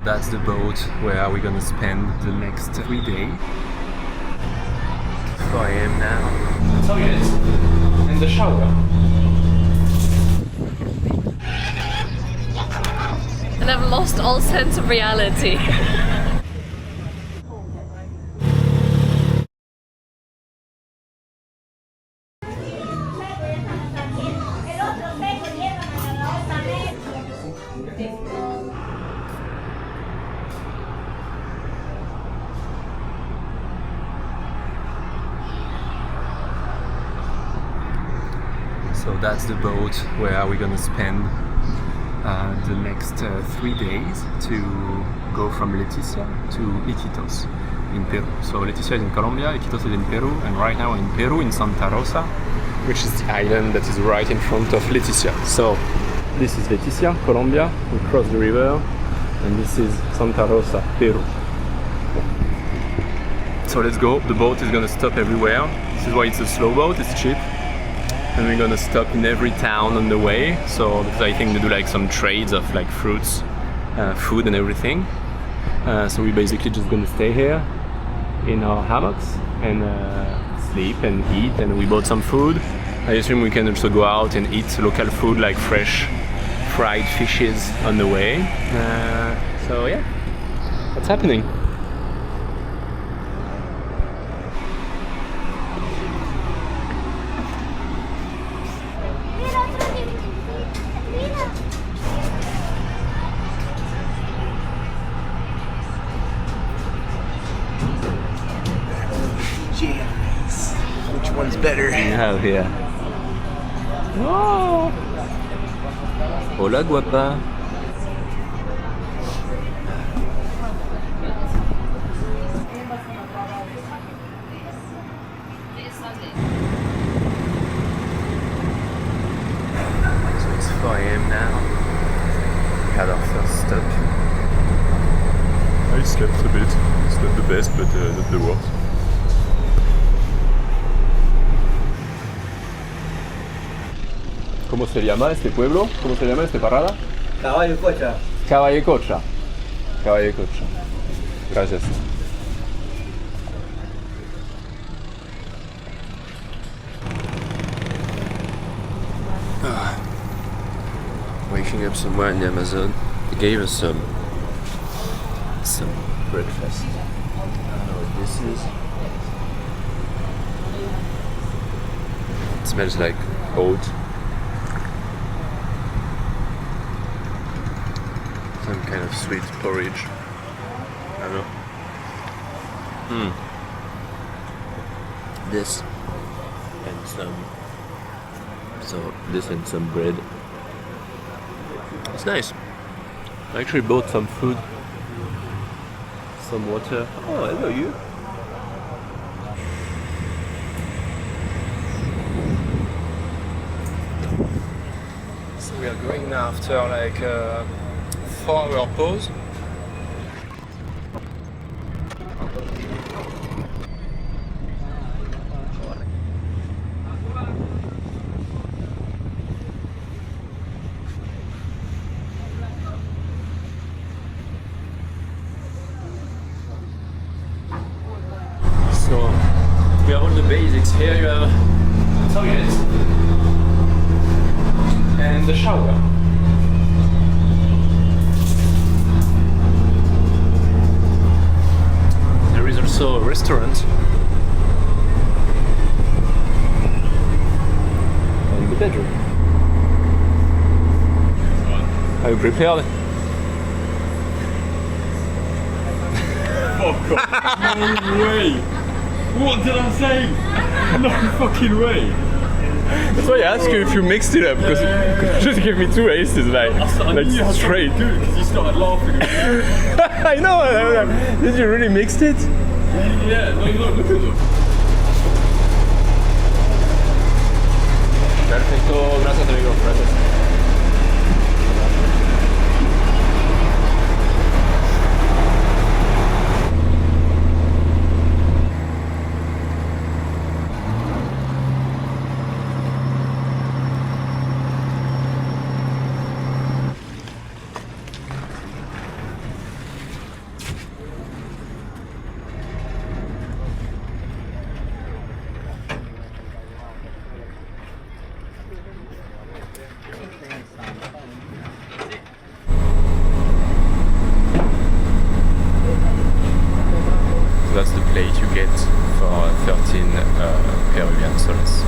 That's the boat where we're gonna spend the next 3 days. 4 a.m. now. Toilet and the shower. And I've lost all sense of reality. So that's the boat where we're gonna spend the next 3 days to go from Leticia to Iquitos in Peru. So Leticia is in Colombia, Iquitos is in Peru, and right now in Peru in Santa Rosa, which is the island that is right in front of Leticia. So this is Leticia, Colombia, we cross the river, and this is Santa Rosa, Peru. So let's go, the boat is gonna stop everywhere. This is why it's a slow boat, it's cheap. And we're gonna stop in every town on the way, so because I think they do like some trades of like fruits, food and everything. So we're basically just gonna stay here in our hammocks and sleep and eat, and we bought some food. I assume we can also go out and eat local food like fresh fried fishes on the way. So yeah, what's happening? Which one's better? You have here. Oh! Hola, guapa. So it's 4 a.m. now. We had our first stop. I slept a bit. It's not the best, but not the worst. ¿Cómo se llama este pueblo? ¿Cómo se llama esta parada? Caballo cocha. Caballecocha. Caballecocha. Gracias. Waking up somewhere in the Amazon. They gave us some breakfast. I don't know what this is. It smells like oat. Some kind of sweet porridge. I don't know. This and some bread. It's nice. I actually bought some food, some water. Oh, hello you. So we are going now after like 4-hour pause. So we have all the basics here. You have a toilet and the shower. There is also a restaurant and the bedroom. Are you prepared? Fuck off. No way! What did I say? No fucking way! That's why I asked you if you mixed it up, because you just gave me two aces, like straight. Good, because you started laughing. I know. Did you really mix it? Yeah, look at them. Perfecto, gracias amigo, gracias. Peruvian soles.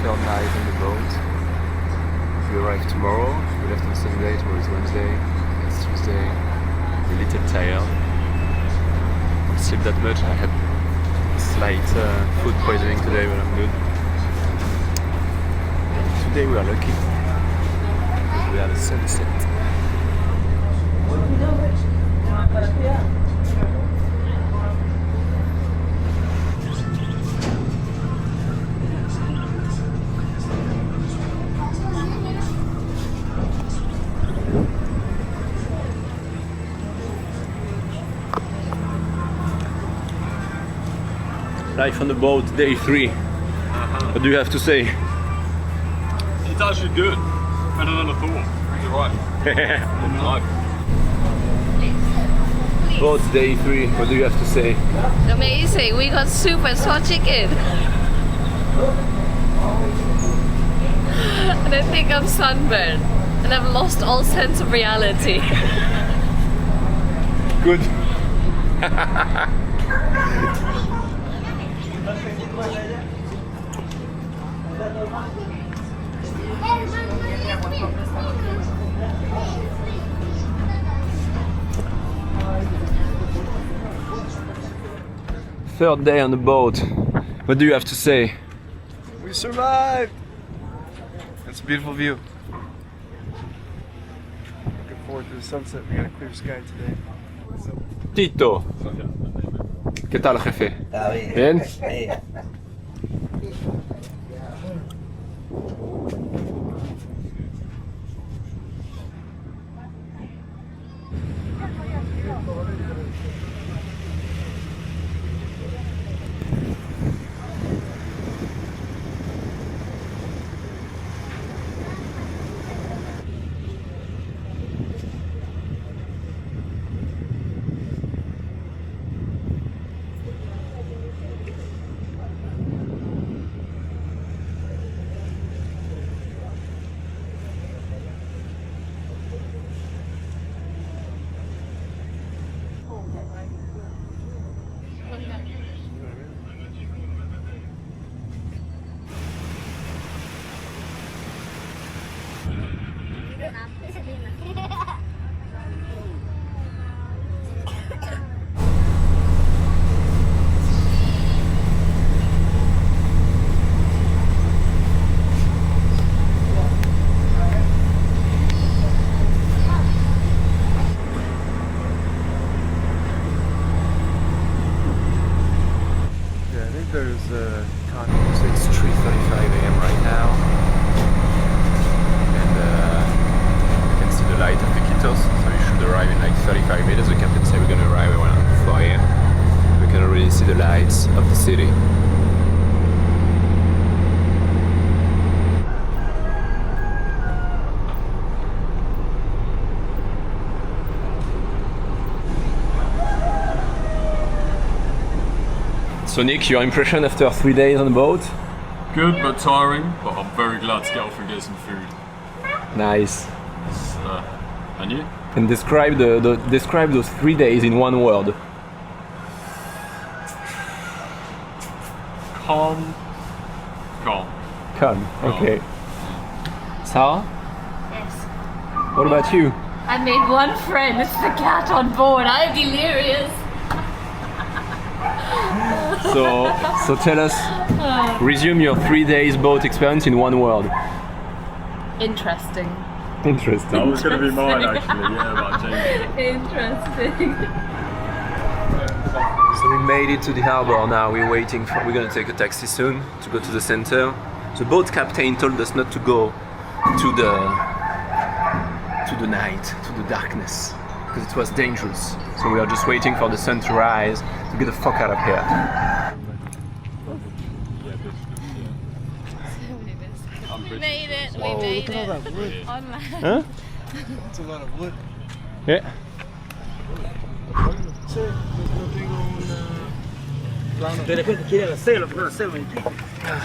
Third night on the boat. We arrive tomorrow. We left on Sunday. Tomorrow is Wednesday. It's Tuesday. We're a little tired. Don't sleep that much. I had slight food poisoning today, but I'm good. Today we are lucky because we have a sunset. Life on the boat, day 3. What do you have to say? It's actually good. Better than I thought. You're right. Boat, day 3. What do you have to say? Amazing, we got super saw chicken. And I think I'm sunburned. And I've lost all sense of reality. Good. Third day on the boat. What do you have to say? We survived! It's a beautiful view. Looking forward to the sunset. We got a clear sky today. Tito. ¿Qué tal, jefe? Está bien. Bien? Bien. There's a time. So it's 3:35 a.m. right now, and you can see the light of Iquitos. So you should arrive in like 35 minutes. The captain said we're gonna arrive around 4 a.m. We can already see the lights of the city. So Nick, your impression after 3 days on the boat? Good but tiring, but I'm very glad to get off and get some food. Nice. And you? And describe describe those 3 days in one word. Calm. Calm. Calm. Okay. Sarah, Yes. what about you? I made one friend. It's the cat on board. I'm delirious. So tell us, resume your 3 days boat experience in one word. Interesting. Interesting. That was going to be mine actually, yeah, but I changed it. Interesting. So we made it to the harbor now. We're gonna take a taxi soon to go to the center. The boat captain told us not to go to the night, to the darkness, because it was dangerous. So we are just waiting for the sun to rise to get the fuck out of here. We made it. We made it. On land. Huh? It's a lot of wood. Yeah. De repente quieren hacerlo, pero hacerlo en Iquitos.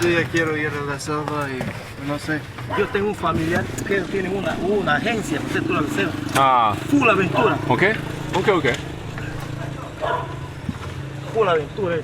Sí, ya quiero ir a la selva y no sé. Yo tengo un familiar que tiene una agencia para hacer toda la selva. Ah, Full aventura. okay. Okay. Full aventura.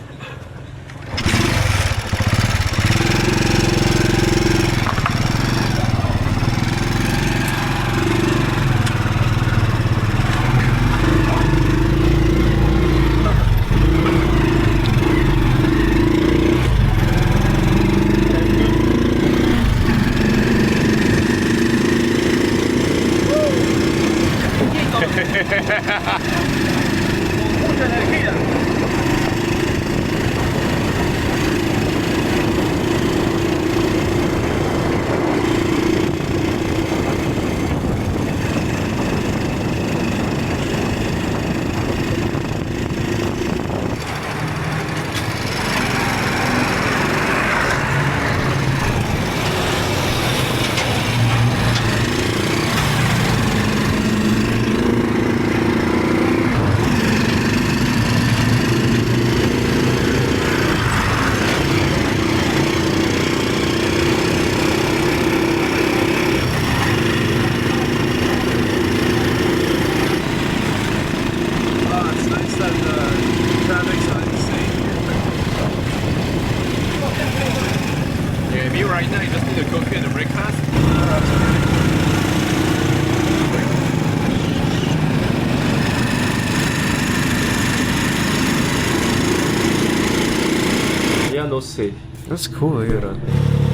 Mucha energía. It's nice that the traffic's not insane. Yeah, me right now, I just need a coffee and a breakfast. Yeah, no sé. That's cool, look at that.